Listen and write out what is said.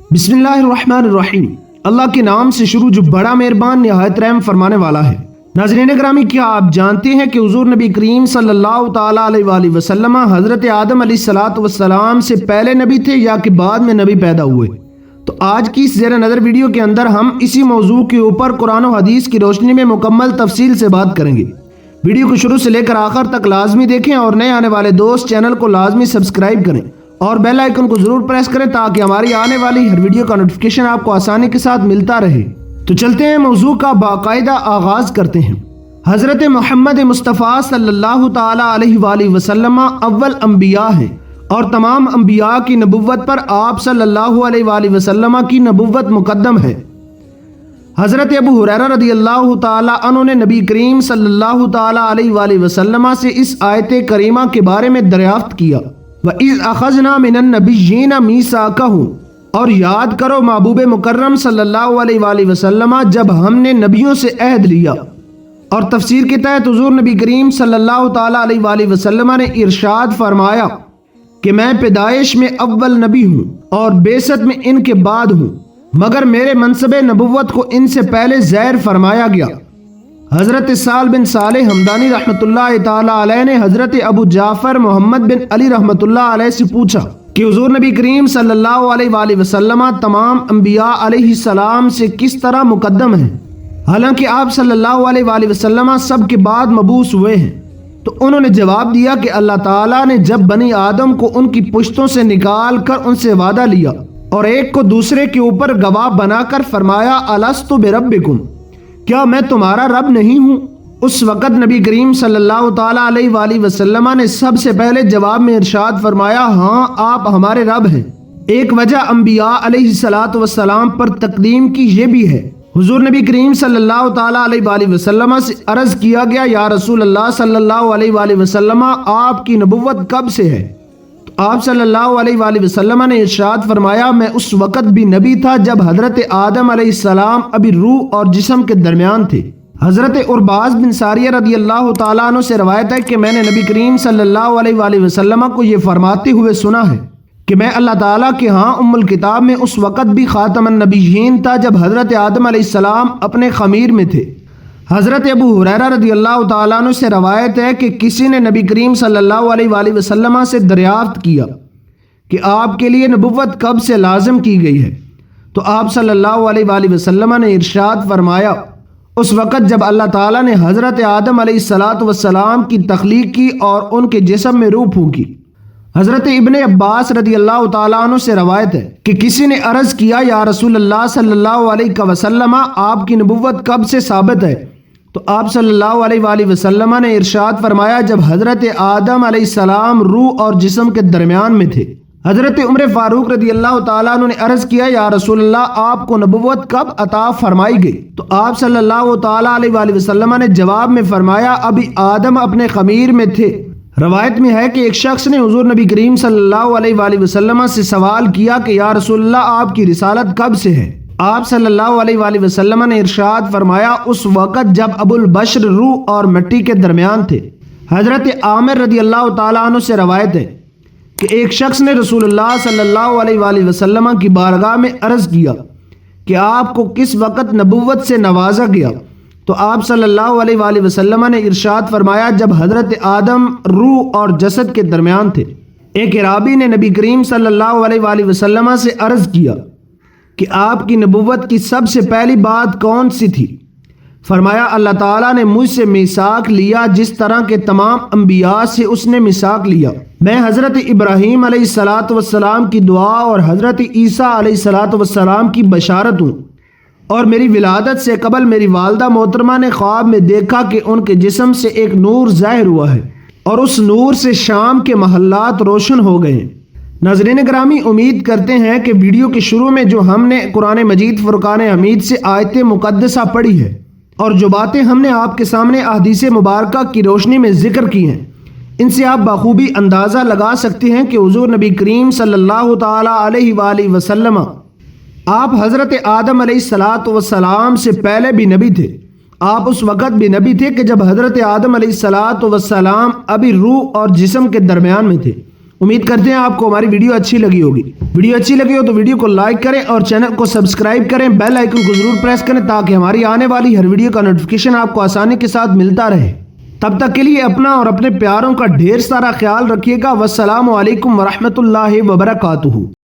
बिस्मिल्लाहिर्रहमानिर्रहीम। अल्लाह के नाम से शुरू जो बड़ा मेहरबान निहायत रहम फरमाने वाला है। नाज़रीन ग्रामी, क्या आप जानते हैं कि हुज़ूर नबी करीम सल्लल्लाहु ताला अलैहि वसल्लम हज़रत आदम अलैहिस्सलातु वस्सलाम से पहले नबी थे या कि बाद में नबी पैदा हुए? तो आज की इस ज़ेर नज़र वीडियो के अंदर हम इसी मौजू के ऊपर कुरान और हदीस की रोशनी में मुकम्मल तफसील से बात करेंगे। वीडियो को शुरू से लेकर आखिर तक लाजमी देखें और नए आने वाले दोस्त चैनल को लाजमी सब्सक्राइब करें और बेल आइकन को जरूर प्रेस करें ताकि हमारी आने वाली हर वीडियो का नोटिफिकेशन आपको आसानी के साथ मिलता रहे। तो चलते हैं, मौजू का बाकायदा आगाज करते हैं। हज़रत मोहम्मद मुस्तफ़ा सल्लल्लाहु ताला अलैहि वसल्लम अव्वल अंबिया हैं और तमाम अंबिया की नबुव्वत पर आप सल्लल्लाहु अलैहि वसल्लम की नबुव्वत मुकद्दम है। हज़रत अबू हुरैरा रदियल्लाहु ताला अन्हु ने नबी करीम सल्लल्लाहु ताला अलैहि वसल्लम से इस आयत करीमा के बारे में दरियाफ्त किया, वइज़ अख़ज़ना मिनन नबिय्यीना मीसाकहुम, और याद करो महबूब मुकर्रम सल्लल्लाहु अलैहि वसल्लम जब हमने नबियों से अहद लिया। और तफसीर के तहत हुज़ूर नबी करीम सल्लल्लाहु ताला अलैहि वसल्लम ने इरशाद फरमाया कि मैं पैदाइश में अव्वल नबी हूँ और बेसत में इनके बाद हूँ, मगर मेरे मनसबे नबुव्वत को इनसे पहले ज़ैर फरमाया गया। हज़रत साल बिन सालेह हमदानी रहमतुल्लाह ताला अलैह ने हज़रत अबू जाफ़र मोहम्मद बिन अली रहमतुल्लाह अलैह से पूछा कि हुज़ूर नबी करीम सल्लल्लाहु अलैहि वसल्लम तमाम अंबिया अलैहिस्सलाम से किस तरह मुकद्दम हैं, हालांकि आप सल्लल्लाहु अलैहि वसल्लम सब के बाद मबूस हुए हैं। तो उन्होंने जवाब दिया कि अल्लाह ताला ने जब बनी आदम को उनकी पुश्तों से निकाल कर उनसे वादा लिया और एक को दूसरे के ऊपर गवाह बनाकर फरमाया अलस्तु बिरब्बिकुम, क्या मैं तुम्हारा रब नहीं हूँ? उस वक़्त नबी करीम सल्लल्लाहु ताला अलैहि वसल्लम ने सबसे पहले जवाब में इरशाद फरमाया, हाँ आप हमारे रब हैं। एक वजह अंबिया अलैहिस्सलातु वस्सलाम पर तकदीम की ये भी है। हुज़ूर नबी करीम सल्लल्लाहु ताला अलैहि वसल्लम से अर्ज़ किया गया, या रसूल अल्लाह सल्लल्लाहु अलैहि वसल्लम आपकी नबुव्वत कब से है? तो आप सल्लल्लाहु अलैहि वसल्लम ने इरशाद फरमाया, मैं उस वक़्त भी नबी था जब हज़रत आदम अलैहिस्सलाम अभी रूह और जिस्म के दरमियान थे। हज़रत उरबाज़ बिन सारिया रदियल्लाहु ताला अन्हु से रवायत है कि मैंने नबी करीम सल्लल्लाहु अलैहि वसल्लम को ये फरमाते हुए सुना है कि मैं अल्लाह ताला के यहाँ उम्मुल किताब में उस वक़्त भी ख़ातमुन नबिय्यीन था जब हज़रत आदम अलैहिस्सलाम अपने ख़मीर में थे। हज़रत अबू हुरैरा रदियल्लाहु ताला अन्हु से रवायत है कि किसी ने नबी करीम सल्लल्लाहु अलैहि वसल्लम से दरियाफ्त किया कि आपके लिए नबुव्वत कब से लाज़िम की गई है? तो आप सल्लल्लाहु अलैहि वसल्लम ने इरशाद फरमाया, उस वक़्त जब अल्लाह ताला ने हज़रत आदम अलैहिस्सलातु वस्सलाम की तख्लीक की और उनके जिस्म में रूह फूंकी। हज़रत इब्ने अब्बास रदियल्लाहु ताला अन्हु से रवायत है कि किसी ने अर्ज़ किया, या रसूल अल्लाह सल्लल्लाहु अलैहि वसल्लम आपकी नबुव्वत कब से साबित है? तो आप सल्लल्लाहु अलैहि वसल्लम ने इरशाद फरमाया, जब हज़रत आदम अलैहिस्सलाम रूह और जिस्म के दरमियान में थे। हज़रत उमर फारूक रदियल्लाहु ताला अन्हु ने अर्ज़ किया, या रसूल अल्लाह आपको नबुव्वत कब अता फरमाई गई? तो आप सल्लल्लाहु ताला अलैहि वसल्लम ने जवाब में फरमाया, अभी आदम अपने ख़मीर में थे। रवायत में है कि एक शख्स ने हुज़ूर नबी करीम सल्लल्लाहु अलैहि वसल्लम से सवाल किया कि या रसूल अल्लाह आपकी रिसालत कब से है? आप सल्लल्लाहु अलैहि वसल्लम ने इरशाद फरमाया, उस वक़्त जब अबुल बशर रूह और मिट्टी के दरमियान थे। हज़रत आमिर रदियल्लाहु ताला अन्हु से रवायत है कि एक शख्स ने रसूलुल्लाह सल्लल्लाहु अलैहि वसल्लम की बारगाह में अर्ज़ किया कि आपको किस वक़्त नबुव्वत से नवाजा गया? तो आप सल्लल्लाहु अलैहि वसल्लम ने इरशाद फरमाया, जब हज़रत आदम रूह और जसद के दरमियान थे। एक इराबी ने नबी करीम सल्लल्लाहु अलैहि वसल्लम से अर्ज़ किया कि आपकी नबुव्वत की सबसे पहली बात कौन सी थी? फरमाया, अल्लाह ताला ने मुझसे मिसाक लिया जिस तरह के तमाम अंबिया से उसने मिसाक लिया। मैं हज़रत इब्राहीम अलैहिस्सलातु वस्सलाम की दुआ और हज़रत ईसा अलैहिस्सलातु वस्सलाम की बशारत हूँ, और मेरी विलादत से कबल मेरी वालदा मोहतरमा ने ख्वाब में देखा कि उनके जिस्म से एक नूर ज़ाहिर हुआ है और उस नूर से शाम के महल्लात रोशन हो गए। नाज़रीन ग्रामी, उम्मीद करते हैं कि वीडियो के शुरू में जो हमने कुरान मजीद फुरकान हमीद से आयत मुक़द्दसा पढ़ी है और जो बातें हमने आपके सामने अहदीस मुबारका की रोशनी में ज़िक्र की हैं, इनसे आप बखूबी अंदाज़ा लगा सकते हैं कि हुज़ूर नबी करीम सल्लल्लाहु ताला अलैहि वसल्लम आप हज़रत आदम अलैहिस्सलातु वस्सलाम से पहले भी नबी थे। आप उस वक़्त भी नबी थे कि जब हज़रत आदम अलैहिस्सलातु वस्सलाम अभी रूह और जिस्म के दरमियान में थे امید کرتے ہیں آپ کو ہماری ویڈیو اچھی لگی ہوگی۔ ویڈیو اچھی لگی ہو تو ویڈیو کو لائک کریں اور چینل کو سبسکرائب کریں، بیل آئیکن کو ضرور پریس کریں تاکہ ہماری آنے والی ہر ویڈیو کا نوٹیفیکیشن آپ کو آسانی کے ساتھ ملتا رہے۔ تب تک کے لیے اپنا اور اپنے پیاروں کا ڈھیر سارا خیال رکھیے گا۔ والسلام علیکم ورحمۃ اللہ وبرکاتہ۔